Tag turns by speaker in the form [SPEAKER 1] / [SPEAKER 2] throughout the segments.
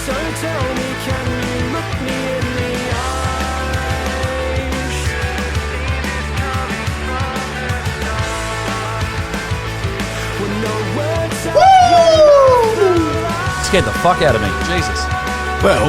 [SPEAKER 1] So tell me, can you look me in the eyes? When no words
[SPEAKER 2] Scared the fuck out of me. Jesus.
[SPEAKER 3] Well,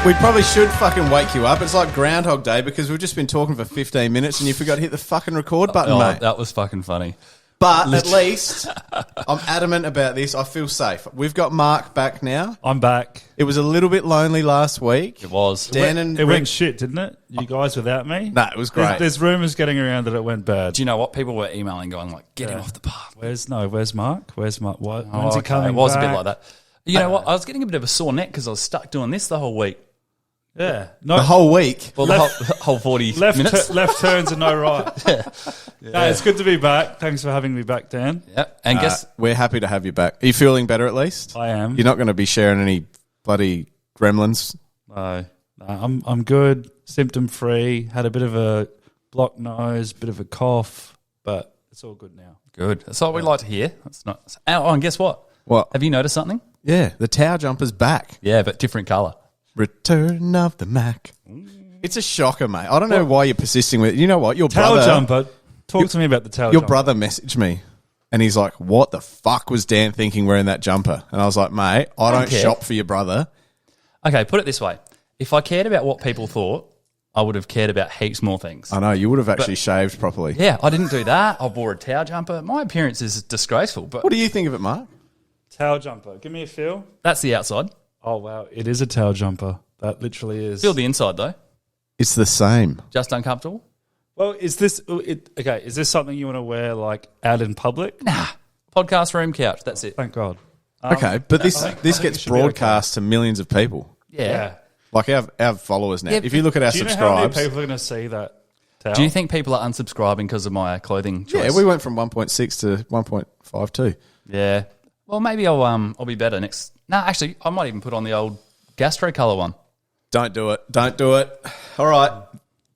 [SPEAKER 3] we probably should fucking wake you up. It's like Groundhog Day because we've just been talking for 15 minutes and you forgot to hit the fucking record button,
[SPEAKER 2] Oh,
[SPEAKER 3] mate.
[SPEAKER 2] that was fucking funny.
[SPEAKER 3] But at least I'm adamant about this. I feel safe. We've got Mark back now.
[SPEAKER 4] I'm back.
[SPEAKER 3] It was a little bit lonely last week.
[SPEAKER 2] It was.
[SPEAKER 3] Dan and
[SPEAKER 4] It
[SPEAKER 3] Rick-
[SPEAKER 4] went shit, didn't it? You guys without me?
[SPEAKER 3] No, it was great.
[SPEAKER 4] There's rumours getting around that it went bad.
[SPEAKER 2] Do you know what? People were emailing going like, get him off the path.
[SPEAKER 4] Where's Mark? Where's Mark? When's
[SPEAKER 2] Oh,
[SPEAKER 4] he
[SPEAKER 2] okay.
[SPEAKER 4] coming
[SPEAKER 2] It was
[SPEAKER 4] back?
[SPEAKER 2] a bit like that. You know what? I was getting a bit of a sore neck because I was stuck doing this the whole week.
[SPEAKER 4] Yeah. No,
[SPEAKER 3] the whole week.
[SPEAKER 2] Well, the whole 40 minutes.
[SPEAKER 4] left turns and no right. No, it's good to be back. Thanks for having me back, Dan.
[SPEAKER 2] Yeah. And guess
[SPEAKER 3] We're happy to have you back. Are you feeling better at least?
[SPEAKER 4] I am.
[SPEAKER 3] You're not going to be sharing any bloody gremlins?
[SPEAKER 4] No, I'm good. Symptom free. Had a bit of a blocked nose, bit of a cough, but it's all good now.
[SPEAKER 2] good. That's what we like to hear. That's not. Oh, and guess what?
[SPEAKER 3] What?
[SPEAKER 2] Have you noticed something?
[SPEAKER 3] Yeah, the Tower Jumper's back.
[SPEAKER 2] Yeah, but different colour.
[SPEAKER 3] Return of the Mac. It's a shocker, mate. I don't know why you're persisting with it. You know what? Your
[SPEAKER 4] Towel
[SPEAKER 3] brother,
[SPEAKER 4] jumper. Talk to me about the towel
[SPEAKER 3] your
[SPEAKER 4] jumper.
[SPEAKER 3] brother messaged me and he's like, what the fuck was Dan thinking wearing that jumper? And I was like, mate, I don't
[SPEAKER 2] care.
[SPEAKER 3] shop for your brother.
[SPEAKER 2] Okay, put it this way. If I cared about what people thought, I would have cared about heaps more things.
[SPEAKER 3] I know, you would have actually shaved properly.
[SPEAKER 2] Yeah, I didn't do that. I wore a towel jumper. My appearance is disgraceful, but
[SPEAKER 3] What do you think of it, Mark?
[SPEAKER 4] Towel jumper. Give me a feel.
[SPEAKER 2] that's the outside.
[SPEAKER 4] Oh, wow. It is a towel jumper. That literally is.
[SPEAKER 2] Feel the inside, though.
[SPEAKER 3] It's the same.
[SPEAKER 2] Just uncomfortable?
[SPEAKER 4] Well, is this okay? Is this something you want to wear like out in public?
[SPEAKER 2] Nah. Podcast room couch. That's it.
[SPEAKER 4] Thank God.
[SPEAKER 3] Okay, but this
[SPEAKER 4] I think
[SPEAKER 3] gets
[SPEAKER 4] it should be
[SPEAKER 3] broadcast to millions of people.
[SPEAKER 2] Yeah.
[SPEAKER 3] Like our followers now.
[SPEAKER 2] Yeah,
[SPEAKER 3] if you look at our
[SPEAKER 4] Do you know how many
[SPEAKER 3] subscribes,
[SPEAKER 4] people are going to see that towel?
[SPEAKER 2] Do you think people are unsubscribing because of my clothing choice?
[SPEAKER 3] yeah, we went from 1.6 to 1.52.
[SPEAKER 2] Yeah. Well, maybe I'll be better next. No, actually, I might even put on the old gastro colour one.
[SPEAKER 3] Don't do it. Don't do it. All right.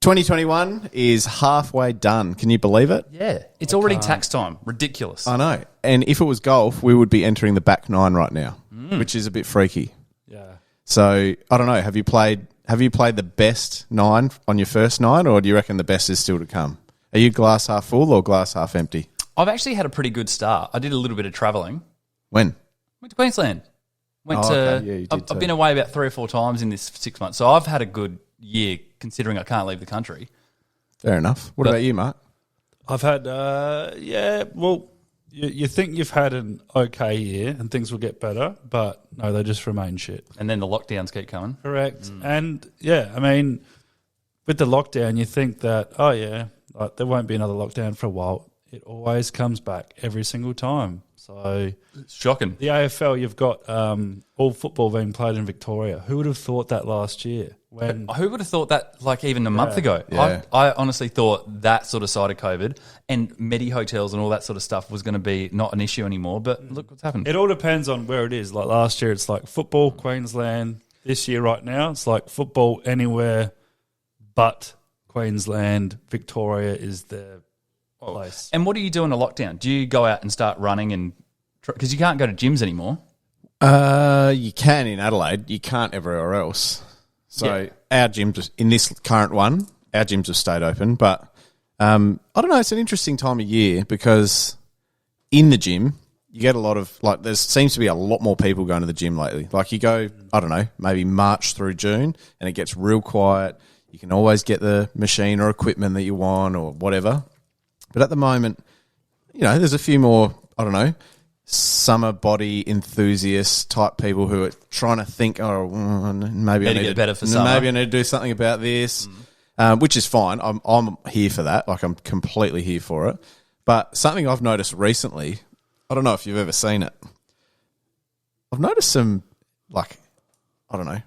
[SPEAKER 3] 2021 is halfway done. Can you believe it?
[SPEAKER 2] Yeah. It's already tax time. Ridiculous.
[SPEAKER 3] I know. And if it was golf, we would be entering the back nine right now, which is a bit freaky.
[SPEAKER 4] Yeah.
[SPEAKER 3] So I don't know. Have you played the best nine on your first nine, or do you reckon the best is still to come? Are you glass half full or glass half empty?
[SPEAKER 2] I've actually had a pretty good start. I did a little bit of travelling.
[SPEAKER 3] When?
[SPEAKER 2] Went to Queensland.
[SPEAKER 3] Oh, okay. Yeah, you did
[SPEAKER 2] I've
[SPEAKER 3] too.
[SPEAKER 2] been away about 3 or 4 times in this 6 months, so I've had a good year considering I can't leave the country.
[SPEAKER 3] Fair enough. What
[SPEAKER 2] But-
[SPEAKER 3] about you, Mark?
[SPEAKER 4] I've had, well, you think you've had an okay year and things will get better, but no, they just remain shit.
[SPEAKER 2] And then the lockdowns keep coming.
[SPEAKER 4] Correct. And yeah, I mean, with the lockdown, you think that, oh yeah, like, there won't be another lockdown for a while. It always comes back every single time. So
[SPEAKER 2] It's shocking.
[SPEAKER 4] the AFL, you've got all football being played in Victoria. Who would have thought that last year? When
[SPEAKER 2] Who would have thought that, like, even a month ago?
[SPEAKER 3] Yeah.
[SPEAKER 2] I honestly thought that sort of side of COVID and Medi hotels and all that sort of stuff was going to be not an issue anymore. But look what's happened.
[SPEAKER 4] it all depends on where it is. Like last year, it's like football, Queensland. This year, right now, it's like football anywhere but Queensland. Victoria is the place.
[SPEAKER 2] And what do you do in a lockdown? Do you go out and start running and because you can't go to gyms anymore?
[SPEAKER 3] You can in Adelaide. You can't everywhere else. So our gyms, in this current one, our gyms have stayed open. But I don't know, it's an interesting time of year because in the gym, you get a lot of, like, there seems to be a lot more people going to the gym lately. Like you go, I don't know, maybe March through June and it gets real quiet. You can always get the machine or equipment that you want or whatever. But at the moment, you know, there's a few more, I don't know, summer body enthusiast type people who are trying to think, maybe I
[SPEAKER 2] Better
[SPEAKER 3] need
[SPEAKER 2] get
[SPEAKER 3] to,
[SPEAKER 2] better for summer.
[SPEAKER 3] maybe I need to do something about this, which is fine. I'm here for that. Like I'm completely here for it. But something I've noticed recently, I don't know if you've ever seen it. I've noticed some, like, I don't know,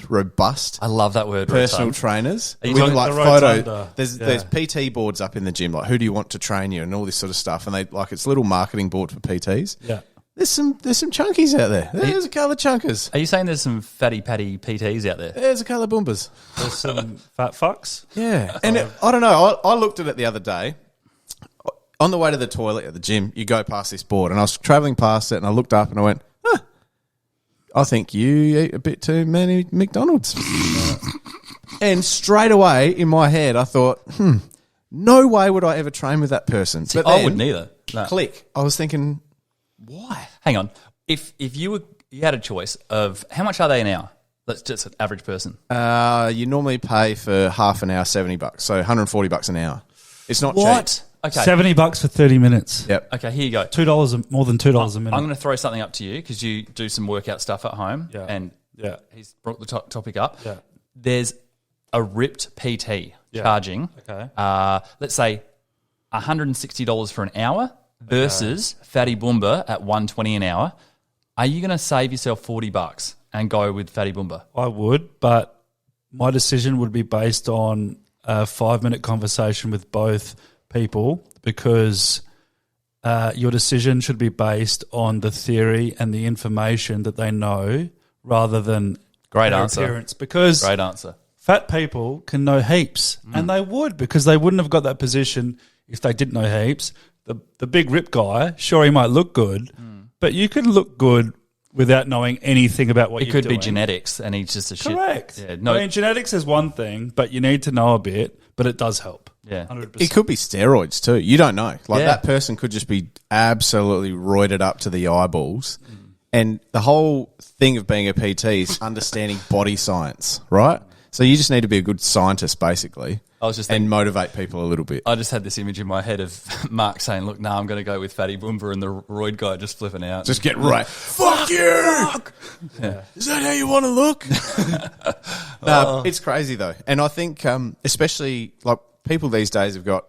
[SPEAKER 3] robust
[SPEAKER 2] I love that word.
[SPEAKER 3] personal
[SPEAKER 2] rotund.
[SPEAKER 3] trainers
[SPEAKER 2] Are you
[SPEAKER 3] with
[SPEAKER 2] talking
[SPEAKER 3] like
[SPEAKER 4] the
[SPEAKER 3] photo.
[SPEAKER 4] rotunda?
[SPEAKER 3] There's PT boards up in the gym, like who do you want to train you and all this sort of stuff, and they like it's a little marketing board for PTs.
[SPEAKER 4] Yeah.
[SPEAKER 3] There's some chunkies out there. There's a couple of chunkers.
[SPEAKER 2] Are you saying there's some fatty patty PTs out there?
[SPEAKER 3] There's a couple of boombas.
[SPEAKER 4] There's some fat fucks.
[SPEAKER 3] Yeah, and I don't know. I looked at it the other day. On the way to the toilet at the gym, you go past this board, and I was travelling past it, and I looked up and I went, huh. I think you eat a bit too many McDonald's. And straight away in my head, I thought, no way would I ever train with that person.
[SPEAKER 2] See,
[SPEAKER 3] But
[SPEAKER 2] I
[SPEAKER 3] then,
[SPEAKER 2] wouldn't either. No.
[SPEAKER 3] click. I was thinking, why?
[SPEAKER 2] Hang on. If you had a choice of how much are they an hour? Let's just an average person.
[SPEAKER 3] You normally pay for half an hour $70, so $140 an hour. It's not cheap.
[SPEAKER 2] What? Okay.
[SPEAKER 4] $70 for 30 minutes.
[SPEAKER 3] Yep.
[SPEAKER 2] Okay, here you go.
[SPEAKER 4] More than $2 a minute.
[SPEAKER 2] I'm going to throw something up to you because you do some workout stuff at home.
[SPEAKER 4] Yeah.
[SPEAKER 2] And
[SPEAKER 4] Yeah.
[SPEAKER 2] he's brought the topic up.
[SPEAKER 4] Yeah.
[SPEAKER 2] There's a ripped PT
[SPEAKER 4] Yeah.
[SPEAKER 2] charging,
[SPEAKER 4] Okay.
[SPEAKER 2] let's say $160 for an hour versus Fatty Boomba at $120 an hour. Are you going to save yourself $40 and go with Fatty Boomba?
[SPEAKER 4] I would, but my decision would be based on a 5-minute conversation with both people because your decision should be based on the theory and the information that they know rather than
[SPEAKER 2] Great
[SPEAKER 4] their
[SPEAKER 2] answer.
[SPEAKER 4] appearance. Because
[SPEAKER 2] Great answer.
[SPEAKER 4] fat people can know heaps, and they would because they wouldn't have got that position if they didn't know heaps. The big rip guy, sure, he might look good, but you can look good without knowing anything about what
[SPEAKER 2] It
[SPEAKER 4] you're
[SPEAKER 2] could
[SPEAKER 4] doing.
[SPEAKER 2] be genetics and he's just a shit.
[SPEAKER 4] Correct.
[SPEAKER 2] Yeah, no,
[SPEAKER 4] I mean, genetics is one thing, but you need to know a bit, but it does help.
[SPEAKER 2] Yeah.
[SPEAKER 4] 100%.
[SPEAKER 3] It could be steroids too. You don't know. Like
[SPEAKER 2] Yeah.
[SPEAKER 3] that person could just be absolutely roided up to the eyeballs. And the whole thing of being a PT is understanding body science, right? So you just need to be a good scientist, basically,
[SPEAKER 2] I was just
[SPEAKER 3] and
[SPEAKER 2] thinking,
[SPEAKER 3] motivate people a little bit.
[SPEAKER 2] I just had this image in my head of Mark saying, look, no, I'm going to go with Fatty Boomba and the roid guy just flipping out.
[SPEAKER 3] Just get right. Fuck you! Is that how you want to look? No, it's crazy though. And I think especially like people these days have got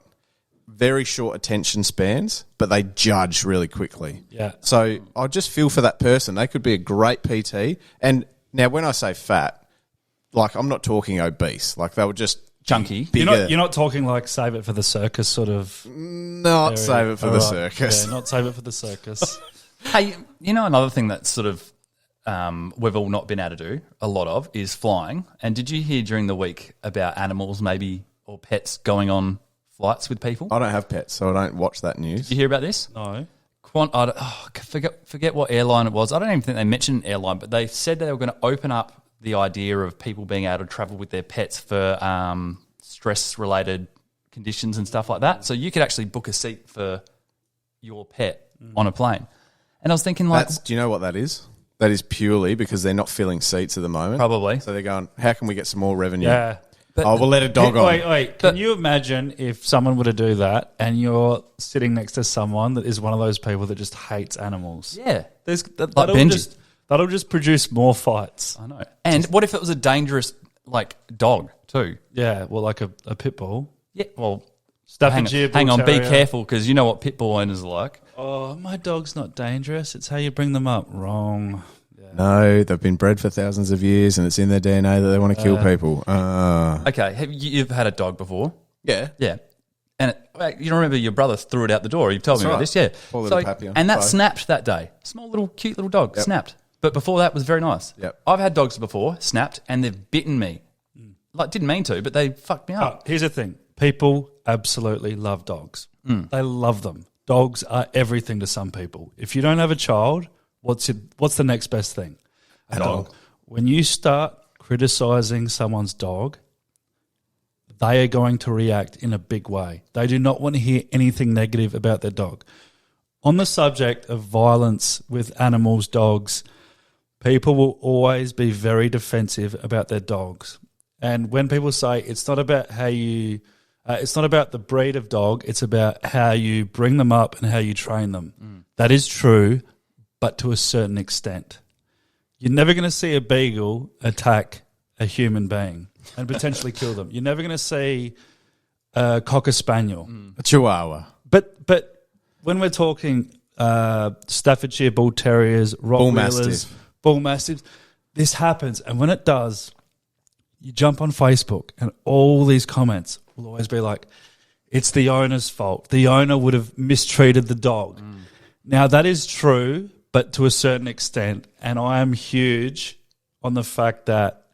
[SPEAKER 3] very short attention spans, but they judge really quickly.
[SPEAKER 4] Yeah.
[SPEAKER 3] So I just feel for that person. They could be a great PT. And now when I say fat, like I'm not talking obese. Like they were just
[SPEAKER 2] Chunky.
[SPEAKER 3] bigger.
[SPEAKER 4] You're not talking like save it for the circus sort of.
[SPEAKER 3] Not
[SPEAKER 4] area.
[SPEAKER 3] save it for
[SPEAKER 4] All
[SPEAKER 3] the
[SPEAKER 4] right.
[SPEAKER 3] circus.
[SPEAKER 4] Yeah, not save it for the circus.
[SPEAKER 2] Hey, you know another thing that's sort of we've all not been able to do a lot of is flying. And did you hear during the week about animals maybe or pets going on flights with people?
[SPEAKER 3] I don't have pets, so I don't watch that news.
[SPEAKER 2] Did you hear about this?
[SPEAKER 4] No.
[SPEAKER 2] Forget what airline it was. I don't even think they mentioned an airline, but they said they were going to open up the idea of people being able to travel with their pets for stress-related conditions and stuff like that. So you could actually book a seat for your pet on a plane. And I was thinking, like,
[SPEAKER 3] Do you know what that is? That is purely because they're not filling seats at the moment.
[SPEAKER 2] Probably.
[SPEAKER 3] So they're going, how can we get some more revenue?
[SPEAKER 4] Yeah.
[SPEAKER 3] We'll let a dog on.
[SPEAKER 4] Wait. Can you imagine if someone were to do that and you're sitting next to someone that is one of those people that just hates animals?
[SPEAKER 2] yeah,
[SPEAKER 4] That'll just produce more fights.
[SPEAKER 2] I know. And what if it was a dangerous, like, dog too?
[SPEAKER 4] Yeah, well, like a pit bull.
[SPEAKER 2] Yeah, well,
[SPEAKER 4] Staffordshire
[SPEAKER 2] hang
[SPEAKER 4] Bull
[SPEAKER 2] on, be
[SPEAKER 4] Terrier.
[SPEAKER 2] careful because you know what pit bull owners are like.
[SPEAKER 4] Oh, my dog's not dangerous. It's how you bring them up. Wrong.
[SPEAKER 3] No, they've been bred for thousands of years and it's in their DNA that they want to kill people.
[SPEAKER 2] Okay, you've had a dog before?
[SPEAKER 3] Yeah.
[SPEAKER 2] Yeah. And you remember your brother threw it out the door. You've told me about
[SPEAKER 3] That's
[SPEAKER 2] this,
[SPEAKER 3] right.
[SPEAKER 2] yeah.
[SPEAKER 3] Poor little Papillon.
[SPEAKER 2] And that
[SPEAKER 3] Bye.
[SPEAKER 2] snapped that day. Small little, cute little dog, snapped. But before that was very nice.
[SPEAKER 3] Yep.
[SPEAKER 2] I've had dogs before, snapped, and they've bitten me. Like, didn't mean to, but they fucked me up.
[SPEAKER 4] Here's the thing. People absolutely love dogs. They love them. Dogs are everything to some people. If you don't have a child, what's the next best thing? A dog. When you start criticizing someone's dog, they are going to react in a big way. They do not want to hear anything negative about their dog. On the subject of violence with animals, dogs, people will always be very defensive about their dogs. And when people say it's not about how you, it's not about the breed of dog, it's about how you bring them up and how you train them. That is true, but to a certain extent. You're never going to see a beagle attack a human being and potentially kill them. You're never going to see a cocker spaniel.
[SPEAKER 3] A chihuahua.
[SPEAKER 4] But when we're talking Staffordshire Bull Terriers, Rottweilers,
[SPEAKER 3] Mastiff.
[SPEAKER 4] Bull Mastiffs, this happens. And when it does, you jump on Facebook and all these comments will always be like, it's the owner's fault. The owner would have mistreated the dog. Now, that is true, but to a certain extent. And I am huge on the fact that,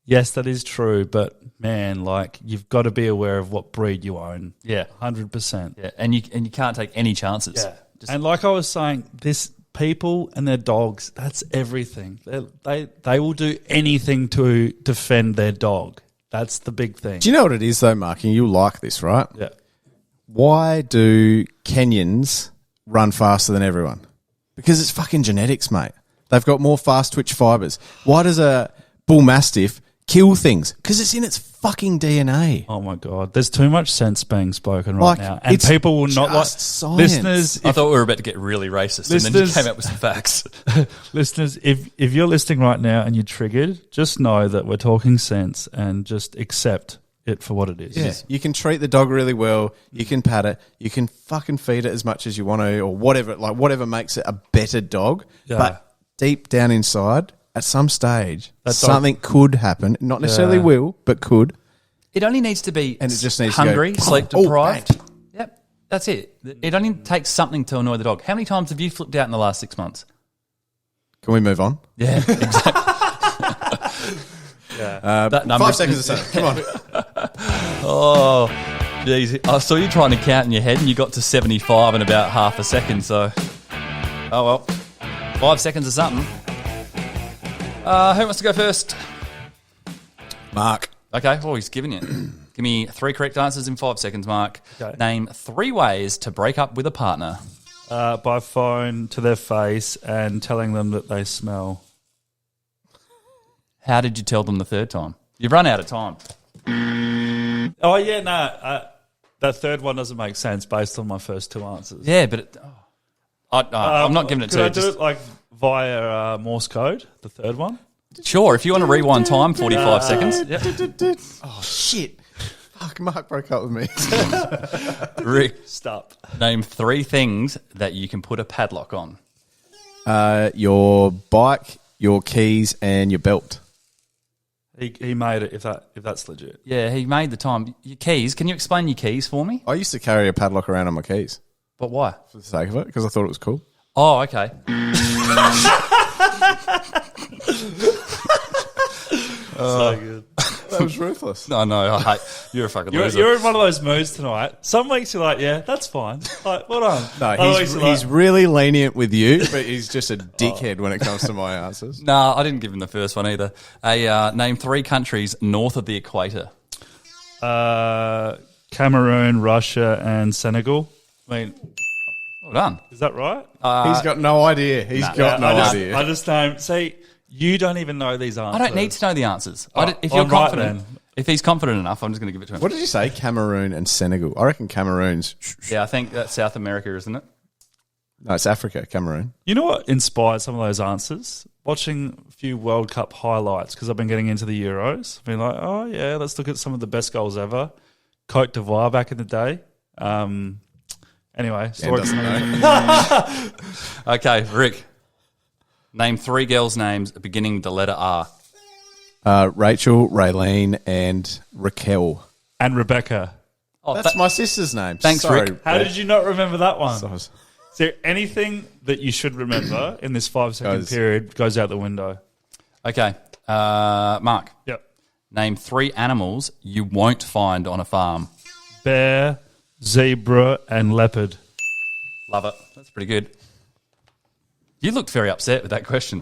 [SPEAKER 4] yes, that is true, but man, like you've got to be aware of what breed you own.
[SPEAKER 2] Yeah.
[SPEAKER 4] 100%.
[SPEAKER 2] Yeah, and you can't take any chances.
[SPEAKER 4] Yeah. And like I was saying, this people and their dogs, that's everything. They will do anything to defend their dog. That's the big thing.
[SPEAKER 3] Do you know what it is though, Mark? And you'll like this, right?
[SPEAKER 4] Yeah.
[SPEAKER 3] Why do Kenyans run faster than everyone? Because it's fucking genetics, mate. They've got more fast twitch fibers. Why does a bull mastiff kill things? Because it's in its fucking DNA.
[SPEAKER 4] Oh my God. There's too much sense being spoken right
[SPEAKER 3] Like,
[SPEAKER 4] now. And
[SPEAKER 3] it's
[SPEAKER 4] people will not like
[SPEAKER 3] just science.
[SPEAKER 4] listeners.
[SPEAKER 2] I thought we were about to get really racist, and then you
[SPEAKER 4] Listeners-
[SPEAKER 2] came up with some facts.
[SPEAKER 4] Listeners, if you're listening right now and you're triggered, just know that we're talking sense and just accept it for what it is.
[SPEAKER 3] Yeah. You can treat the dog really well. You can pat it. You can fucking feed it as much as you want to, or whatever makes it a better dog.
[SPEAKER 4] Yeah.
[SPEAKER 3] But deep down inside, at some stage,
[SPEAKER 4] That dog-
[SPEAKER 3] something could happen. Not necessarily
[SPEAKER 4] Yeah.
[SPEAKER 3] will, but could.
[SPEAKER 2] It only needs to be
[SPEAKER 3] And it just needs to go,
[SPEAKER 2] hungry, sleep
[SPEAKER 3] oh,
[SPEAKER 2] deprived. Yep, that's it. It only takes something to annoy the dog. How many times have you flipped out in the last 6 months?
[SPEAKER 3] Can we move on?
[SPEAKER 2] Yeah, exactly. That number
[SPEAKER 3] 5 seconds or so. Come on.
[SPEAKER 2] Oh, geez. I saw you trying to count in your head and you got to 75 in about half a second, so. Oh, well. 5 seconds or something. Who wants to go first?
[SPEAKER 3] Mark.
[SPEAKER 2] Okay, well, he's giving you. Give me 3 correct answers in 5 seconds, Mark.
[SPEAKER 4] Okay.
[SPEAKER 2] Name 3 ways to break up with a partner.
[SPEAKER 4] By phone to their face and telling them that they smell.
[SPEAKER 2] How did you tell them the third time? You've run out of time.
[SPEAKER 4] Oh, yeah, no. That third one doesn't make sense based on my first 2 answers.
[SPEAKER 2] Yeah, but I'm not giving it to
[SPEAKER 4] Could
[SPEAKER 2] you.
[SPEAKER 4] I do it like via Morse code, the third one?
[SPEAKER 2] Sure, if you want to rewind time, 45 seconds. Yep.
[SPEAKER 3] Oh, shit. Fuck, Mark broke up with me.
[SPEAKER 2] Rick,
[SPEAKER 4] Stop.
[SPEAKER 2] name 3 things that you can put a padlock on.
[SPEAKER 3] Your bike, your keys, and your belt.
[SPEAKER 4] He made it, if that's legit.
[SPEAKER 2] Yeah, he made the time. Your keys, can you explain your keys for me?
[SPEAKER 3] I used to carry a padlock around on my keys
[SPEAKER 2] But why?
[SPEAKER 3] for the sake of it because I thought it was cool.
[SPEAKER 2] Oh, okay.
[SPEAKER 4] So good.
[SPEAKER 3] That was ruthless.
[SPEAKER 2] No, I hate. You're a fucking loser.
[SPEAKER 4] You're in one of those moods tonight. Some weeks you're like, yeah, that's fine. Like, well done.
[SPEAKER 3] No,
[SPEAKER 4] Other
[SPEAKER 3] he's,
[SPEAKER 4] weeks you're
[SPEAKER 3] he's really lenient with you, but he's just a dickhead when it comes to my answers.
[SPEAKER 2] No, I didn't give him the first one either. Name 3 countries north of the equator.
[SPEAKER 4] Cameroon, Russia, and Senegal. I mean,
[SPEAKER 2] Well done.
[SPEAKER 4] is that right?
[SPEAKER 3] He's got no idea. He's got no idea.
[SPEAKER 4] I just don't. See, you don't even know these answers.
[SPEAKER 2] I don't need to know the answers.
[SPEAKER 4] Oh,
[SPEAKER 2] If you're
[SPEAKER 4] I'm right
[SPEAKER 2] confident,
[SPEAKER 4] then.
[SPEAKER 2] if he's confident enough, I'm just going to give it to him.
[SPEAKER 3] What did you say? Cameroon and Senegal. I reckon Cameroon's...
[SPEAKER 2] Yeah, I think that's South America, isn't it?
[SPEAKER 3] No, it's Africa, Cameroon.
[SPEAKER 4] You know what inspired some of those answers? Watching a few World Cup highlights because I've been getting into the Euros. Been like, oh yeah, let's look at some of the best goals ever. Cote d'Ivoire back in the day. Anyway, story
[SPEAKER 3] doesn't
[SPEAKER 4] know.
[SPEAKER 2] Okay, Rick. Name 3 girls' names beginning with the letter R.
[SPEAKER 3] Rachel, Raylene, and Raquel.
[SPEAKER 4] And Rebecca.
[SPEAKER 2] Oh,
[SPEAKER 3] That's my sister's name.
[SPEAKER 2] Thanks,
[SPEAKER 3] Sorry,
[SPEAKER 2] Rick.
[SPEAKER 4] How did you not remember that one?
[SPEAKER 3] Sorry.
[SPEAKER 4] Is there anything that you should remember in this 5-second
[SPEAKER 3] Goes-
[SPEAKER 4] period goes out the window?
[SPEAKER 2] Okay, Mark.
[SPEAKER 4] Yep.
[SPEAKER 2] Name 3 animals you won't find on a farm.
[SPEAKER 4] Bear, zebra, and leopard.
[SPEAKER 2] Love it. That's pretty good. You looked very upset with that question.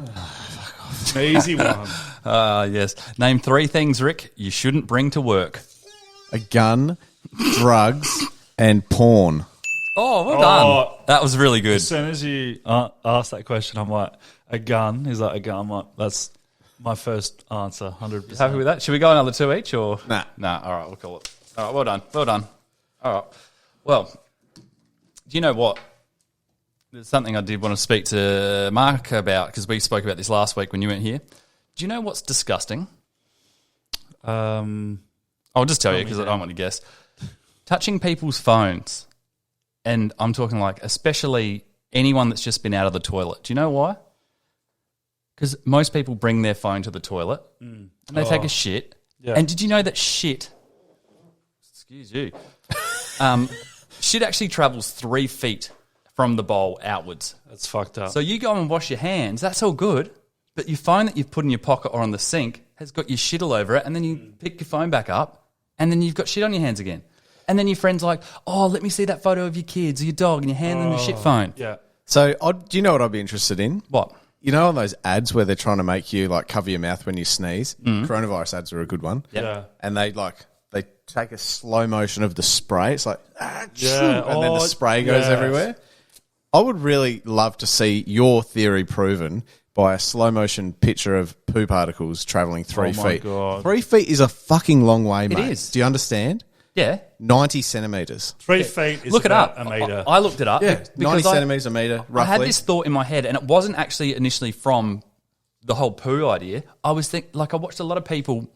[SPEAKER 4] An easy one.
[SPEAKER 2] Yes. Name 3 things, Rick, you shouldn't bring to work.
[SPEAKER 3] A gun, drugs, and porn.
[SPEAKER 2] Oh, well done.
[SPEAKER 4] Oh.
[SPEAKER 2] That was really good.
[SPEAKER 4] As soon as you asked that question, I'm like, a gun? He's like, a gun. I'm like, that's my first answer, 100%.
[SPEAKER 2] Happy with that? Should we go another 2 each or?
[SPEAKER 3] Nah.
[SPEAKER 2] Nah, all right, we'll call it. All right, well done. Well done. All right. Well, do you know what? There's something I did want to speak to Mark about because we spoke about this last week when you weren't here. Do you know what's disgusting? I'll just tell you because I don't want to guess. Touching people's phones, and I'm talking like especially anyone that's just been out of the toilet. Do you know why? Because most people bring their phone to the toilet and they take a shit.
[SPEAKER 4] Yeah.
[SPEAKER 2] And did you know that shit, excuse you, shit actually travels 3 feet from the bowl outwards.
[SPEAKER 4] That's fucked up.
[SPEAKER 2] So you go and wash your hands, that's all good, but your phone that you've put in your pocket or on the sink has got your shit all over it, and then you pick your phone back up, and then you've got shit on your hands again. And then your friend's like, oh, let me see that photo of your kids or your dog, and you hand them your shit phone.
[SPEAKER 4] yeah.
[SPEAKER 3] So, do you know what I'd be interested in?
[SPEAKER 2] What?
[SPEAKER 3] You know, on those ads where they're trying to make you like cover your mouth when you sneeze. Coronavirus ads are a good one.
[SPEAKER 4] Yeah.
[SPEAKER 3] And they take a slow motion of the spray. It's like,
[SPEAKER 4] Yeah.
[SPEAKER 3] and then the spray goes everywhere. I would really love to see your theory proven by a slow motion picture of poo particles traveling 3
[SPEAKER 4] Oh my
[SPEAKER 3] feet.
[SPEAKER 4] God.
[SPEAKER 3] 3 feet is a fucking long way, mate.
[SPEAKER 2] is.
[SPEAKER 3] Do you understand?
[SPEAKER 2] Yeah.
[SPEAKER 3] 90 centimetres.
[SPEAKER 4] 3 feet is
[SPEAKER 2] Look it
[SPEAKER 4] about
[SPEAKER 2] up.
[SPEAKER 4] a metre.
[SPEAKER 2] I looked it up.
[SPEAKER 3] Yeah, 90
[SPEAKER 2] because
[SPEAKER 3] centimetres a metre, roughly.
[SPEAKER 2] I had this thought in my head, and it wasn't actually initially from the whole poo idea. I was thinking, like, I watched a lot of people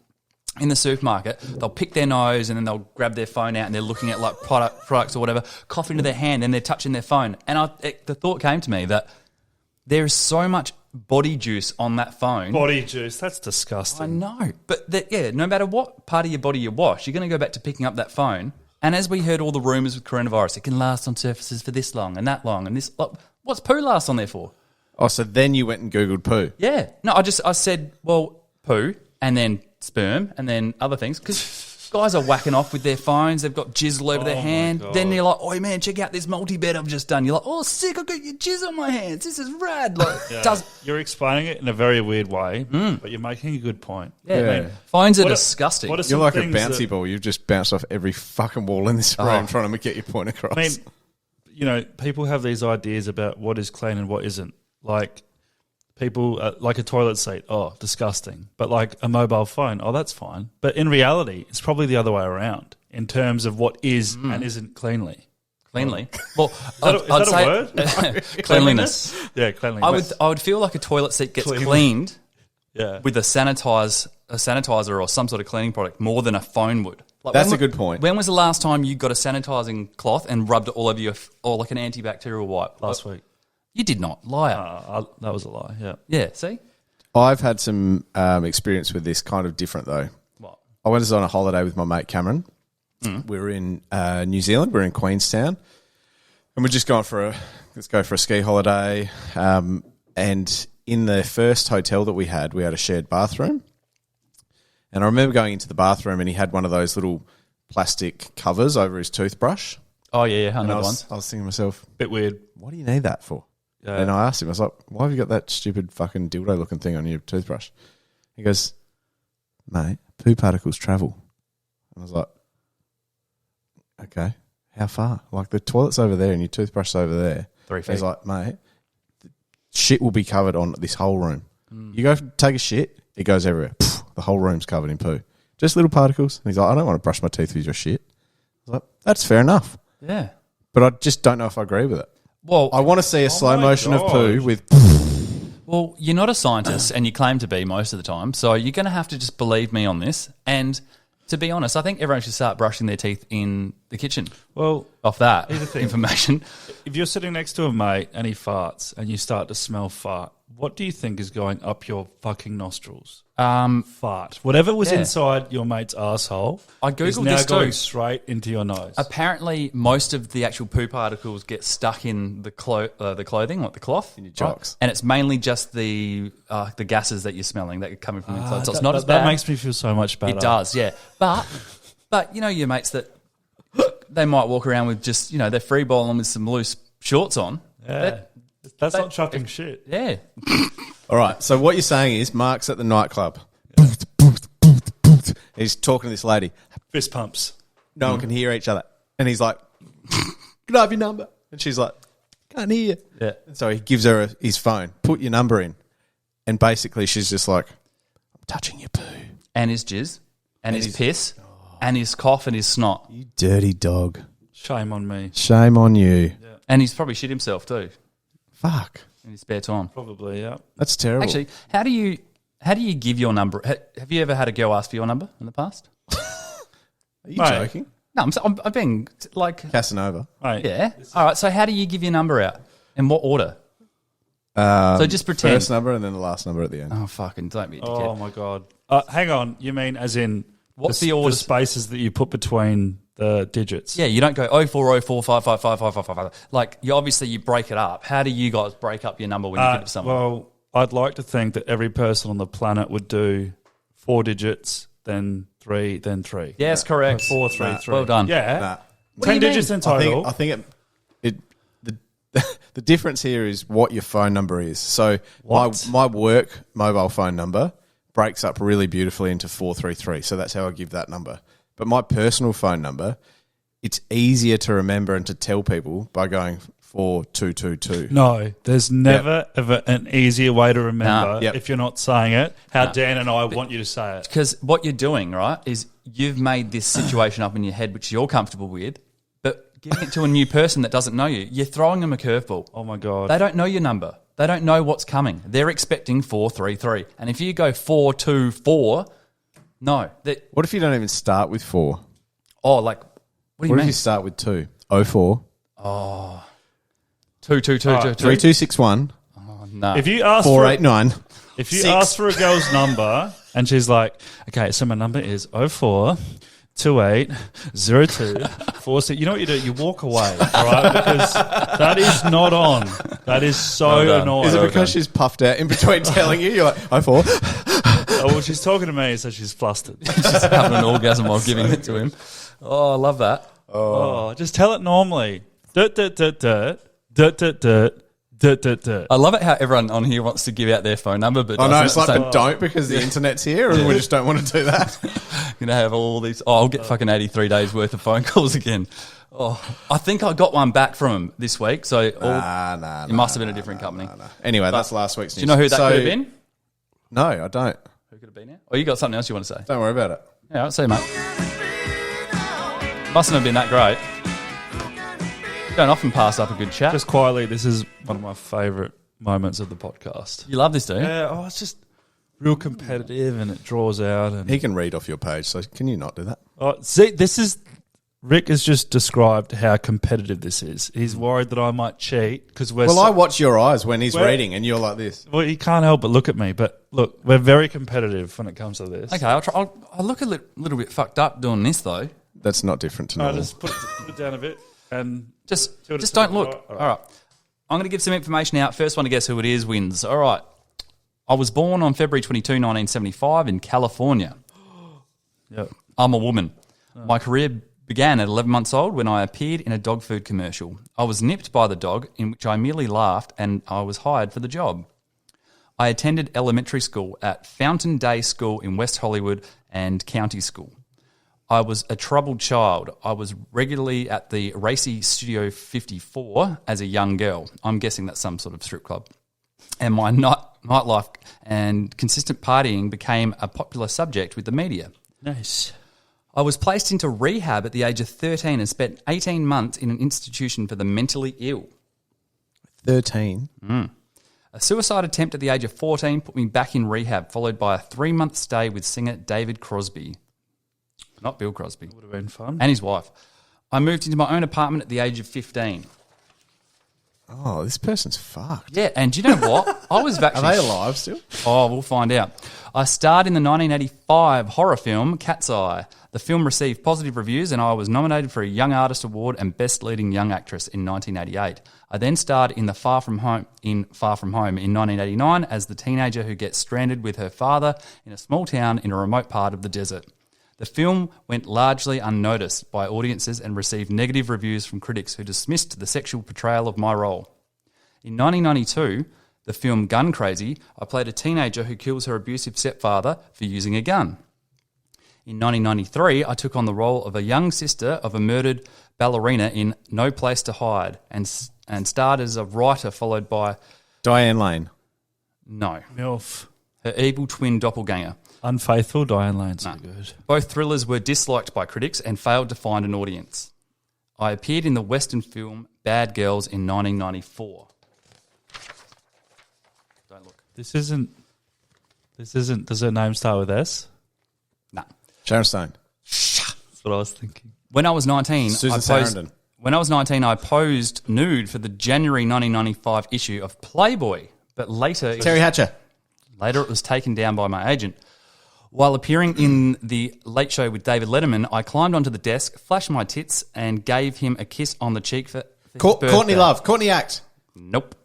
[SPEAKER 2] in the supermarket. They'll pick their nose and then they'll grab their phone out and they're looking at like products or whatever, cough into their hand, and they're touching their phone. And the thought came to me that there is so much body juice on that phone.
[SPEAKER 4] Body juice. That's disgusting.
[SPEAKER 2] I know, but no matter what part of your body you wash, you're going to go back to picking up that phone. And as we heard all the rumours with coronavirus, it can last on surfaces for this long and that long and this. Like, what's poo last on there for?
[SPEAKER 3] Oh, so then you went and Googled poo.
[SPEAKER 2] Yeah. No, I said, well, poo and then sperm and then other things, because guys are whacking off with their phones. They've got jizz all over their
[SPEAKER 4] my
[SPEAKER 2] hand.
[SPEAKER 4] God.
[SPEAKER 2] Then they're like, oh, man, check out this multi-bed I've just done. You're like, oh, sick, I've got your jizz on my hands. This is rad. Like,
[SPEAKER 4] Yeah. You're explaining it in a very weird way, but you're making a good point.
[SPEAKER 2] yeah. Phones are
[SPEAKER 4] What are-
[SPEAKER 2] disgusting.
[SPEAKER 4] what are
[SPEAKER 3] You're
[SPEAKER 4] some
[SPEAKER 3] like a
[SPEAKER 4] things
[SPEAKER 3] bouncy
[SPEAKER 4] that-
[SPEAKER 3] ball. You've just bounced off every fucking wall in this room trying to get your point across.
[SPEAKER 4] I mean, you know, people have these ideas about what is clean and what isn't. Like, people, like a toilet seat, oh, disgusting. But like a mobile phone, oh, that's fine. But in reality, it's probably the other way around in terms of what is and isn't cleanly.
[SPEAKER 2] Cleanly. Well,
[SPEAKER 4] Is that a word?
[SPEAKER 2] cleanliness.
[SPEAKER 4] Yeah, cleanliness.
[SPEAKER 2] I would feel like a toilet seat gets
[SPEAKER 4] Cleanly.
[SPEAKER 2] cleaned
[SPEAKER 4] Yeah.
[SPEAKER 2] with a sanitizer or some sort of cleaning product more than a phone would. Like,
[SPEAKER 3] That's a good point.
[SPEAKER 2] When was the last time you got a sanitizing cloth and rubbed it all over your, or like an antibacterial wipe?
[SPEAKER 4] Last week.
[SPEAKER 2] You did not, liar.
[SPEAKER 4] That was a lie, yeah.
[SPEAKER 2] Yeah, see?
[SPEAKER 3] I've had some experience with this, kind of different though.
[SPEAKER 2] What?
[SPEAKER 3] I went on a holiday with my mate Cameron. We were in New Zealand. We're in Queenstown, and we're just going let's go for a ski holiday. And in the first hotel that we had a shared bathroom. And I remember going into the bathroom, and he had one of those little plastic covers over his toothbrush.
[SPEAKER 2] Oh, yeah, I
[SPEAKER 3] And
[SPEAKER 2] know
[SPEAKER 3] I
[SPEAKER 2] ones.
[SPEAKER 3] was thinking to myself,
[SPEAKER 4] Bit weird.
[SPEAKER 3] what do you need that for?
[SPEAKER 4] Yeah.
[SPEAKER 3] And I asked him, I was like, why have you got that stupid fucking dildo looking thing on your toothbrush? He goes, mate, poo particles travel. And I was like, okay, how far? Like, the toilet's over there and your toothbrush's over there.
[SPEAKER 2] 3
[SPEAKER 3] And
[SPEAKER 2] feet.
[SPEAKER 3] he's like, mate, shit will be covered on this whole room. You go take a shit, it goes everywhere. Pff, the whole room's covered in poo. Just little particles. And he's like, I don't want to brush my teeth with your shit. I was like, that's fair enough.
[SPEAKER 2] Yeah.
[SPEAKER 3] But I just don't know if I agree with it.
[SPEAKER 2] Well,
[SPEAKER 3] I want to see a slow
[SPEAKER 4] my
[SPEAKER 3] motion of poo
[SPEAKER 4] God.
[SPEAKER 3] with...
[SPEAKER 2] Well, you're not a scientist, and you claim to be most of the time, so you're going to have to just believe me on this. And to be honest, I think everyone should start brushing their teeth in the kitchen.
[SPEAKER 4] Well,
[SPEAKER 2] Off that
[SPEAKER 4] Here's the thing.
[SPEAKER 2] information.
[SPEAKER 4] if you're sitting next to a mate and he farts and you start to smell fart, what do you think is going up your fucking nostrils? Fart. Whatever was
[SPEAKER 2] Yeah.
[SPEAKER 4] inside your mate's asshole
[SPEAKER 2] I
[SPEAKER 4] is
[SPEAKER 2] Googled
[SPEAKER 4] now
[SPEAKER 2] this too.
[SPEAKER 4] going straight into your nose.
[SPEAKER 2] Apparently, most of the actual poo particles get stuck in the clothing, like the cloth, in your
[SPEAKER 3] jocks.
[SPEAKER 2] and it's mainly just the gases that you're smelling that are coming from inside. So it's not as
[SPEAKER 4] that
[SPEAKER 2] bad.
[SPEAKER 4] makes me feel so much better.
[SPEAKER 2] It does, yeah. But you know your mates that they might walk around with just they're free balling with some loose shorts on.
[SPEAKER 4] Yeah. That's not chucking shit.
[SPEAKER 2] Yeah.
[SPEAKER 3] All right, so what you're saying is Mark's at the nightclub. He's talking to this lady.
[SPEAKER 4] Fist pumps.
[SPEAKER 3] No one can hear each other. And he's like, can I have your number? And she's like, can't hear you.
[SPEAKER 2] Yeah.
[SPEAKER 3] And so he gives her his phone. Put your number in. And basically she's just like, I'm touching your poo.
[SPEAKER 2] And his jizz, and his piss, and his cough, and his snot,
[SPEAKER 3] You dirty dog.
[SPEAKER 4] Shame on me.
[SPEAKER 3] Shame on you.
[SPEAKER 2] and he's probably shit himself too
[SPEAKER 3] Fuck.
[SPEAKER 2] in his spare time.
[SPEAKER 4] Probably, yeah.
[SPEAKER 3] That's terrible.
[SPEAKER 2] Actually, how do you give your number? Have you ever had a girl ask for your number in the past?
[SPEAKER 3] Are you
[SPEAKER 4] Mate.
[SPEAKER 3] joking?
[SPEAKER 2] No, I'm being like,
[SPEAKER 3] Casanova.
[SPEAKER 4] Mate,
[SPEAKER 2] yeah. All right. So how do you give your number out? In what order? So just pretend.
[SPEAKER 3] First number and then the last number at the end.
[SPEAKER 2] Oh, fucking don't be a
[SPEAKER 4] Oh,
[SPEAKER 2] dickhead.
[SPEAKER 4] my God. Hang on. You mean as in
[SPEAKER 2] What's the order?
[SPEAKER 4] the spaces that you put between the digits?
[SPEAKER 2] Yeah, you don't go 0404555555. Like you break it up. How do you guys break up your number when you give it to someone?
[SPEAKER 4] Well, I'd like to think that every person on the planet would do 4 digits, then 3, then 3.
[SPEAKER 2] Yes, correct.
[SPEAKER 4] 4, 3, 3.
[SPEAKER 2] Well done.
[SPEAKER 4] Yeah.
[SPEAKER 3] Nah.
[SPEAKER 4] 10
[SPEAKER 2] do you
[SPEAKER 4] digits
[SPEAKER 2] mean?
[SPEAKER 4] in total.
[SPEAKER 3] I think the The difference here is what your phone number is. So
[SPEAKER 4] What?
[SPEAKER 3] my work mobile phone number breaks up really beautifully into 433. So that's how I give that number. But my personal phone number, it's easier to remember and to tell people by going 4222.
[SPEAKER 4] No, there's never, ever an easier way to remember
[SPEAKER 2] Nah.
[SPEAKER 3] Yep.
[SPEAKER 4] if you're not saying it. How Dan and I want you to say it.
[SPEAKER 2] Because what you're doing, right, is you've made this situation up in your head, which you're comfortable with, but giving it to a new person that doesn't know you, you're throwing them a curveball.
[SPEAKER 4] Oh, my God.
[SPEAKER 2] They don't know your number. They don't know what's coming. They're expecting 433. And if you go 424, no.
[SPEAKER 3] What if you don't even start with 4?
[SPEAKER 2] What do you
[SPEAKER 3] What if
[SPEAKER 2] mean?
[SPEAKER 3] you start with 2? 04
[SPEAKER 2] 22222.
[SPEAKER 3] 3261
[SPEAKER 2] No.
[SPEAKER 4] If you ask
[SPEAKER 3] 489.
[SPEAKER 4] If you
[SPEAKER 3] 6.
[SPEAKER 4] ask for a girl's number and she's like, okay, so my number is 04 28 02 46, you know what you do? You walk away, all right? Because that is not on. That is so
[SPEAKER 2] Well done.
[SPEAKER 4] annoying.
[SPEAKER 3] Is it because she's puffed out in between telling you? You're like, 04.
[SPEAKER 4] Oh, well, she's talking to me, so she's flustered.
[SPEAKER 2] Just having an orgasm while giving it to him. Oh, I love that.
[SPEAKER 4] Oh, just tell it normally. Dirt, dirt, dirt, dirt, dirt, dirt, dirt, dirt, dirt, dirt.
[SPEAKER 2] I love it how everyone on here wants to give out their phone number, but
[SPEAKER 3] I know,
[SPEAKER 2] doesn't
[SPEAKER 3] it's
[SPEAKER 2] at
[SPEAKER 3] like,
[SPEAKER 2] the same-
[SPEAKER 3] but don't because the internet's here and we just don't want to do that.
[SPEAKER 2] Gonna have all these. Oh, I'll get fucking 83 days worth of phone calls again. Oh, I think I got one back from him this week. So it must have been a different company.
[SPEAKER 3] Anyway, that's last week's news.
[SPEAKER 2] Do you know who that could have been?
[SPEAKER 3] No, I don't.
[SPEAKER 2] Who could have been it? Oh, you got something else you want to say?
[SPEAKER 3] Don't worry about it.
[SPEAKER 2] Yeah, I'll see, mate. Mustn't have been that great. Don't often pass up a good chat.
[SPEAKER 4] Just quietly, this is one of my favourite moments of the podcast.
[SPEAKER 2] You love this, do you?
[SPEAKER 4] Yeah, oh, it's just real competitive and it draws out. And
[SPEAKER 3] He can read off your page, so can you not do that?
[SPEAKER 4] oh, see, this is Rick has just described how competitive this is. He's worried that I might cheat because we're.
[SPEAKER 3] Well, I watch your eyes when he's
[SPEAKER 4] Well-
[SPEAKER 3] reading and you're like this.
[SPEAKER 4] Well, you can't help but look at me. But look, we're very competitive when it comes to this.
[SPEAKER 2] Okay, I'll try. I'll look a little bit fucked up doing this though.
[SPEAKER 3] That's not different to
[SPEAKER 4] All right,
[SPEAKER 3] normal.
[SPEAKER 4] just put it down a bit and
[SPEAKER 2] Just
[SPEAKER 4] what it
[SPEAKER 2] don't
[SPEAKER 4] says.
[SPEAKER 2] look.
[SPEAKER 4] All
[SPEAKER 2] All right. I'm going to give some information out. First one to guess who it is wins. All right. I was born on February 22, 1975 in California.
[SPEAKER 4] Yep.
[SPEAKER 2] I'm a woman. My career began at 11 months old when I appeared in a dog food commercial. I was nipped by the dog, in which I merely laughed, and I was hired for the job. I attended elementary school at Fountain Day School in West Hollywood and county school. I was a troubled child. I was regularly at the racy Studio 54 as a young girl. I'm guessing that's some sort of strip club. And my nightlife and consistent partying became a popular subject with the media.
[SPEAKER 4] Nice.
[SPEAKER 2] I was placed into rehab at the age of 13 and spent 18 months in an institution for the mentally ill.
[SPEAKER 3] 13.
[SPEAKER 2] A suicide attempt at the age of 14 put me back in rehab, followed by a 3-month stay with singer David Crosby. Not Bill Crosby.
[SPEAKER 4] Would have been fun.
[SPEAKER 2] And his wife. I moved into my own apartment at the age of 15.
[SPEAKER 3] Oh, this person's fucked.
[SPEAKER 2] Yeah, and do you know what? I was
[SPEAKER 3] Are
[SPEAKER 2] actually...
[SPEAKER 3] they alive still?
[SPEAKER 2] Oh, we'll find out. I starred in the 1985 horror film Cat's Eye. The film received positive reviews and I was nominated for a Young Artist Award and Best Leading Young Actress in 1988. I then starred in Far From Home in 1989 as the teenager who gets stranded with her father in a small town in a remote part of the desert. The film went largely unnoticed by audiences and received negative reviews from critics who dismissed the sexual portrayal of my role. In 1992, the film Gun Crazy, I played a teenager who kills her abusive stepfather for using a gun. In 1993, I took on the role of a young sister of a murdered ballerina in No Place to Hide and starred as a writer followed by,
[SPEAKER 3] Diane Lane.
[SPEAKER 2] no,
[SPEAKER 4] MILF.
[SPEAKER 2] her evil twin doppelganger.
[SPEAKER 4] Unfaithful Diane Lane's so good.
[SPEAKER 2] Both thrillers were disliked by critics and failed to find an audience. I appeared in the Western film Bad Girls in 1994. Don't look.
[SPEAKER 4] This isn't. Does her name start with S?
[SPEAKER 2] Nah.
[SPEAKER 3] Sharon Stone.
[SPEAKER 4] That's what I was thinking.
[SPEAKER 2] When I was 19,
[SPEAKER 3] Susan
[SPEAKER 2] I posed,
[SPEAKER 3] Sarandon.
[SPEAKER 2] When I was 19, I posed nude for the January 1995 issue of Playboy, but later
[SPEAKER 3] Terry Hatcher.
[SPEAKER 2] it was taken down by my agent. While appearing in the Late Show with David Letterman, I climbed onto the desk, flashed my tits, and gave him a kiss on the cheek for his
[SPEAKER 3] Courtney
[SPEAKER 2] birthday.
[SPEAKER 3] Love. Courtney Act.
[SPEAKER 2] Nope.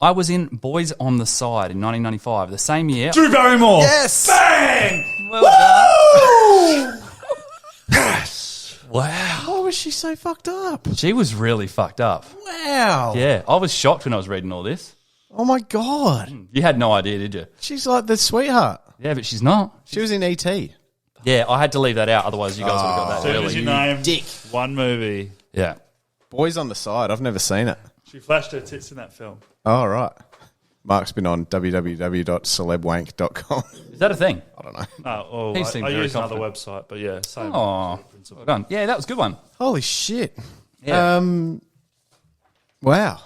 [SPEAKER 2] I was in Boys on the Side in 1995. The same year.
[SPEAKER 4] Drew Barrymore.
[SPEAKER 3] Yes.
[SPEAKER 4] Bang!
[SPEAKER 2] Well done.
[SPEAKER 3] Yes.
[SPEAKER 2] Wow.
[SPEAKER 3] Why was was she so fucked up?
[SPEAKER 2] She was really fucked up.
[SPEAKER 3] Wow.
[SPEAKER 2] Yeah, I was shocked when I was reading all this.
[SPEAKER 3] Oh my God.
[SPEAKER 2] You had no idea, did you?
[SPEAKER 3] She's like the sweetheart.
[SPEAKER 2] Yeah, but she's not.
[SPEAKER 3] She was in E.T.
[SPEAKER 2] Yeah, I had to leave that out, otherwise you guys would have got that
[SPEAKER 4] As soon as
[SPEAKER 2] early.
[SPEAKER 4] you name
[SPEAKER 3] dick.
[SPEAKER 4] one movie,
[SPEAKER 2] Yeah.
[SPEAKER 3] Boys on the Side. I've never seen it.
[SPEAKER 4] she flashed her tits in that film.
[SPEAKER 3] Oh, right. Mark's been on www.celebwank.com.
[SPEAKER 2] Is that a thing?
[SPEAKER 3] I don't know.
[SPEAKER 4] No, oh,
[SPEAKER 2] He
[SPEAKER 4] I
[SPEAKER 2] seemed very
[SPEAKER 4] use another
[SPEAKER 2] confident.
[SPEAKER 4] website, but yeah, same.
[SPEAKER 2] Oh, well done. Yeah, that was a good one.
[SPEAKER 3] Holy shit.
[SPEAKER 2] Yeah.
[SPEAKER 3] Wow.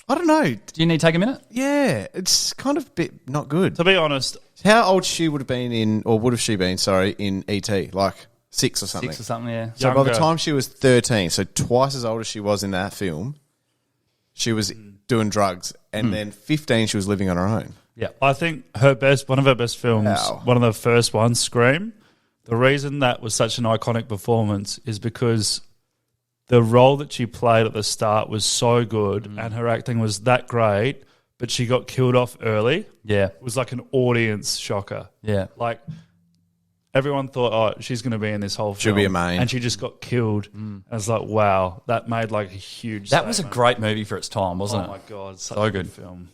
[SPEAKER 3] I don't know.
[SPEAKER 2] Do you need to take a minute?
[SPEAKER 3] Yeah, it's kind of a bit not good.
[SPEAKER 4] To be honest,
[SPEAKER 3] How old she would have been in, or would have she been, sorry, in E.T.? Like 6 or something.
[SPEAKER 2] 6 or something, yeah.
[SPEAKER 3] So by the
[SPEAKER 4] Younger.
[SPEAKER 3] time she was 13, so twice as old as she was in that film, she was doing drugs. And then 15, she was living on her own.
[SPEAKER 2] Yeah.
[SPEAKER 4] I think one of her best films,
[SPEAKER 3] Wow.
[SPEAKER 4] one of the first ones, Scream. The reason that was such an iconic performance is because the role that she played at the start was so good and her acting was that great, but she got killed off early.
[SPEAKER 2] Yeah.
[SPEAKER 4] It was like an audience shocker.
[SPEAKER 2] Yeah.
[SPEAKER 4] Like everyone thought, oh, she's going to be in this whole film.
[SPEAKER 3] She'll be a main.
[SPEAKER 4] And she just got killed. I was like, wow, that made like a huge
[SPEAKER 2] That was a
[SPEAKER 4] statement.
[SPEAKER 2] great movie for its time, wasn't
[SPEAKER 4] Oh
[SPEAKER 2] it?
[SPEAKER 4] my God, such
[SPEAKER 2] So
[SPEAKER 4] a
[SPEAKER 2] good.
[SPEAKER 4] good film.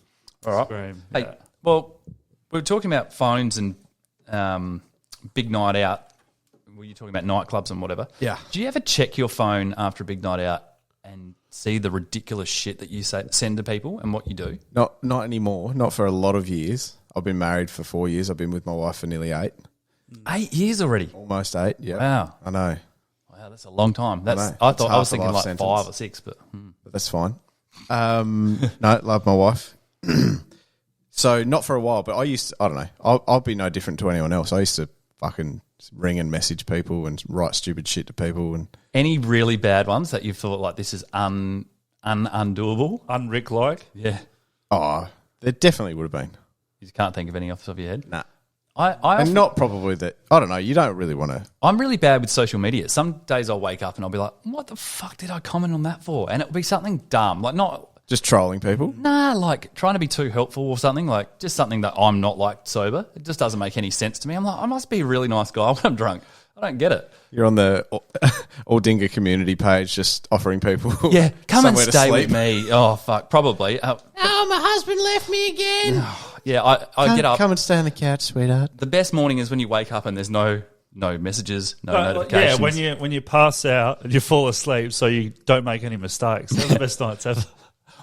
[SPEAKER 2] All right.
[SPEAKER 4] Scream.
[SPEAKER 2] Hey,
[SPEAKER 4] Yeah.
[SPEAKER 2] well, we were talking about phones and big night out. Were you talking about nightclubs and whatever?
[SPEAKER 3] Yeah.
[SPEAKER 2] Do you ever check your phone after a big night out and see the ridiculous shit that you send to people and what you do?
[SPEAKER 3] Not anymore. Not for a lot of years. I've been married for 4 years. I've been with my wife for nearly 8.
[SPEAKER 2] 8 years already.
[SPEAKER 3] Almost 8, yeah.
[SPEAKER 2] Wow.
[SPEAKER 3] I know.
[SPEAKER 2] Wow, that's a long time. That's
[SPEAKER 3] know.
[SPEAKER 2] I
[SPEAKER 3] It's
[SPEAKER 2] thought I
[SPEAKER 3] half
[SPEAKER 2] was
[SPEAKER 3] a
[SPEAKER 2] thinking
[SPEAKER 3] life
[SPEAKER 2] like
[SPEAKER 3] sentence.
[SPEAKER 2] 5 or 6, but
[SPEAKER 3] But that's fine. No, love my wife. So not for a while, but I don't know. I'll be no different to anyone else. I used to fucking ring and message people and write stupid shit to people. And
[SPEAKER 2] any really bad ones that you thought like this is undoable?
[SPEAKER 4] Unrick like.
[SPEAKER 2] Yeah.
[SPEAKER 3] there definitely would have been.
[SPEAKER 2] You just can't think of any off the top of your head?
[SPEAKER 3] Nah.
[SPEAKER 2] I
[SPEAKER 3] And
[SPEAKER 2] often-
[SPEAKER 3] not probably that. I don't know. You don't really want to.
[SPEAKER 2] I'm really bad with social media. Some days I'll wake up and I'll be like, what the fuck did I comment on that for? And it'll be something dumb. Like
[SPEAKER 3] Just trolling people.
[SPEAKER 2] like trying to be too helpful or something. Like just something that I'm not like sober. It just doesn't make any sense to me. I'm like, I must be a really nice guy when I'm drunk. I don't get it.
[SPEAKER 3] You're on the Aldinga community page just offering people
[SPEAKER 2] Yeah, come and
[SPEAKER 3] somewhere to
[SPEAKER 2] stay
[SPEAKER 3] sleep.
[SPEAKER 2] with me. Oh, fuck, probably.
[SPEAKER 3] Oh, my husband left me again.
[SPEAKER 2] Yeah, I get up.
[SPEAKER 3] Come and stay on the couch, sweetheart.
[SPEAKER 2] The best morning is when you wake up and there's no messages, no
[SPEAKER 4] Yeah,
[SPEAKER 2] notifications.
[SPEAKER 4] when you pass out and you fall asleep, so you don't make any mistakes. They're the best nights ever.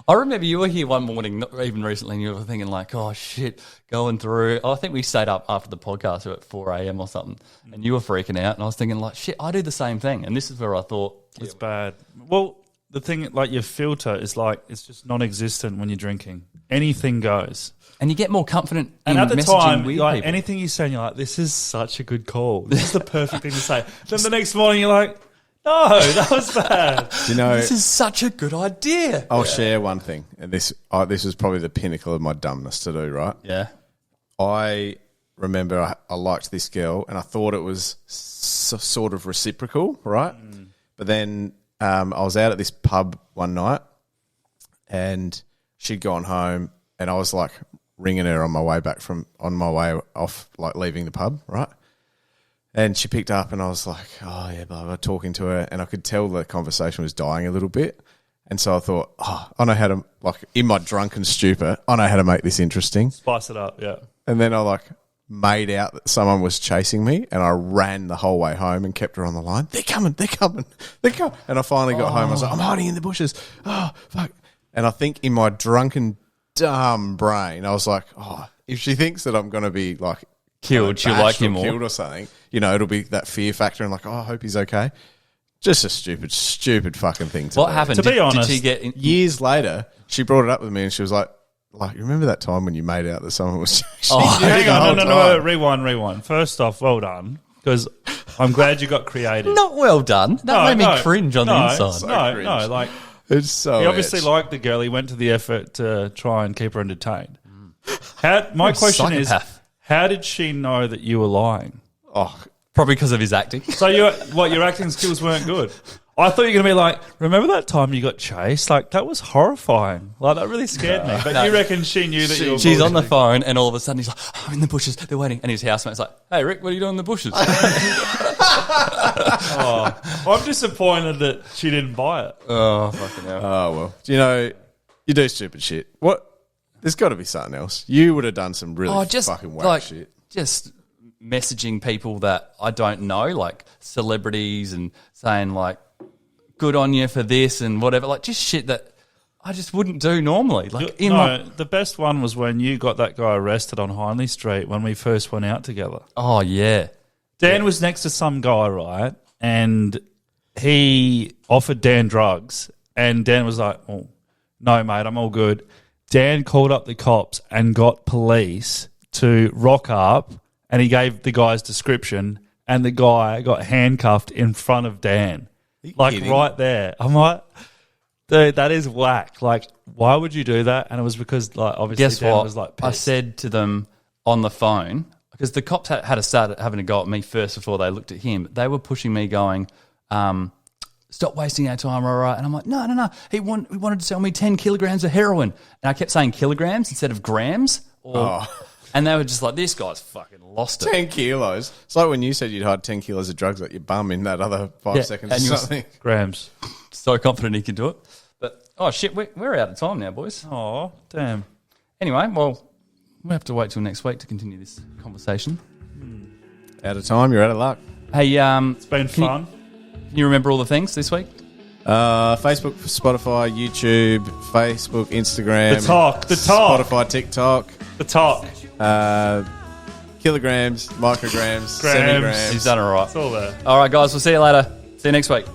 [SPEAKER 2] I remember you were here one morning, not even recently, and you were thinking like, oh, shit, going through. I think we stayed up after the podcast at 4 a.m. or something, and you were freaking out, and I was thinking like, shit, I do the same thing. And this is where I thought,
[SPEAKER 4] It's bad. Well, the thing, like your filter is like, it's just non-existent when you're drinking. Anything goes.
[SPEAKER 2] and you get more confident
[SPEAKER 4] And
[SPEAKER 2] in
[SPEAKER 4] at the
[SPEAKER 2] messaging
[SPEAKER 4] time,
[SPEAKER 2] with
[SPEAKER 4] like
[SPEAKER 2] people.
[SPEAKER 4] anything you say, and you're like, this is such a good call. This is the perfect thing to say. Then the next morning, you're like, no, that was bad.
[SPEAKER 3] Do you know?
[SPEAKER 2] This is such a good idea.
[SPEAKER 3] I'll share one thing, and this was probably the pinnacle of my dumbness to do. Right?
[SPEAKER 2] Yeah.
[SPEAKER 3] I remember I liked this girl, and I thought it was sort of reciprocal, right? But then I was out at this pub one night, and she'd gone home, and I was like ringing her on my way off, like leaving the pub, right? And she picked up, and I was like, oh yeah, blah, blah, talking to her, and I could tell the conversation was dying a little bit. And so I thought, I know how to, like, in my drunken stupor, I know how to make this interesting.
[SPEAKER 4] Spice it up, yeah.
[SPEAKER 3] And then I like made out that someone was chasing me, and I ran the whole way home and kept her on the line. They're coming. And I finally got home. I was like, I'm hiding in the bushes. Oh, fuck. And I think in my drunken, dumb brain, I was like, if she thinks that I'm going to be like
[SPEAKER 2] Killed, she'll
[SPEAKER 3] bashed
[SPEAKER 2] like you
[SPEAKER 3] or
[SPEAKER 2] more.
[SPEAKER 3] killed or something, it'll be that fear factor and like, I hope he's okay. Just a stupid fucking thing to
[SPEAKER 2] What
[SPEAKER 3] do.
[SPEAKER 2] happened?
[SPEAKER 4] To be
[SPEAKER 2] Did
[SPEAKER 4] honest,
[SPEAKER 2] she get in,
[SPEAKER 3] Years later, she brought it up with me, and she was like, you remember that time when you made out that someone was chasing you
[SPEAKER 4] Hang
[SPEAKER 3] the
[SPEAKER 4] on,
[SPEAKER 3] whole
[SPEAKER 4] no,
[SPEAKER 3] time?
[SPEAKER 4] rewind. First off, well done, because I'm glad you got creative.
[SPEAKER 2] not well done. That made me cringe on the inside.
[SPEAKER 3] So
[SPEAKER 4] No,
[SPEAKER 3] cringe.
[SPEAKER 4] like
[SPEAKER 3] It's so
[SPEAKER 4] he obviously
[SPEAKER 3] edge.
[SPEAKER 4] liked the girl. He went to the effort to try and keep her entertained. My question is,
[SPEAKER 2] psychopath.
[SPEAKER 4] how did she know that you were lying?
[SPEAKER 2] Probably because of his acting.
[SPEAKER 4] So your acting skills weren't good. I thought you were going to be like, remember that time you got chased? Like, that was horrifying. Like, that really scared me. But you reckon she knew that you were
[SPEAKER 2] She's on the
[SPEAKER 4] bullshitting.
[SPEAKER 2] phone, and all of a sudden he's like, I'm in the bushes, they're waiting. And his housemate's like, hey, Rick, what are you doing in the bushes?
[SPEAKER 4] I'm disappointed that she didn't buy it.
[SPEAKER 2] Oh, fucking hell.
[SPEAKER 3] Oh, well. You know, you do stupid shit. What? There's got to be something else. You would have done some really fucking whack shit.
[SPEAKER 2] Just messaging people that I don't know, like celebrities, and saying like, good on you for this and whatever. Like, just shit that I just wouldn't do normally. Like,
[SPEAKER 4] the best one was when you got that guy arrested on Hindley Street when we first went out together.
[SPEAKER 2] Oh, yeah.
[SPEAKER 4] Dan was next to some guy, right? And he offered Dan drugs. And Dan was like, oh, no, mate, I'm all good. Dan called up the cops and got police to rock up, and he gave the guy's description, and the guy got handcuffed in front of Dan. Like,
[SPEAKER 3] kidding?
[SPEAKER 4] right there. I'm like, dude, that is whack. Like, why would you do that? And it was because, like, obviously
[SPEAKER 2] Guess
[SPEAKER 4] Dan
[SPEAKER 2] what?
[SPEAKER 4] was like,
[SPEAKER 2] I
[SPEAKER 4] pissed.
[SPEAKER 2] said to them on the phone, because the cops had to start having a go at me first before they looked at him. They were pushing me going, stop wasting our time, all right? And I'm like, no. He wanted to sell me 10 kilograms of heroin. And I kept saying kilograms instead of grams. And they were just like, this guy's fucking lost it.
[SPEAKER 3] 10 kilos. It's like when you said you'd hide 10 kilos of drugs at your bum in that other 5 seconds or
[SPEAKER 2] and you were
[SPEAKER 3] something.
[SPEAKER 4] Grams.
[SPEAKER 2] So confident he could do it. But, oh, shit, we're out of time now, boys.
[SPEAKER 4] Oh, damn.
[SPEAKER 2] Anyway, well, we'll have to wait till next week to continue this conversation.
[SPEAKER 3] Out of time, you're out of luck.
[SPEAKER 2] Hey,
[SPEAKER 4] It's been fun.
[SPEAKER 2] Can you remember all the things this week?
[SPEAKER 3] Facebook, Spotify, YouTube, Facebook, Instagram.
[SPEAKER 4] The talk.
[SPEAKER 3] Spotify, TikTok.
[SPEAKER 4] The talk.
[SPEAKER 3] Kilograms, micrograms,
[SPEAKER 4] Grams.
[SPEAKER 3] semigrams.
[SPEAKER 2] He's done all right.
[SPEAKER 4] It's all there.
[SPEAKER 2] All right, guys, we'll see you later. See you next week.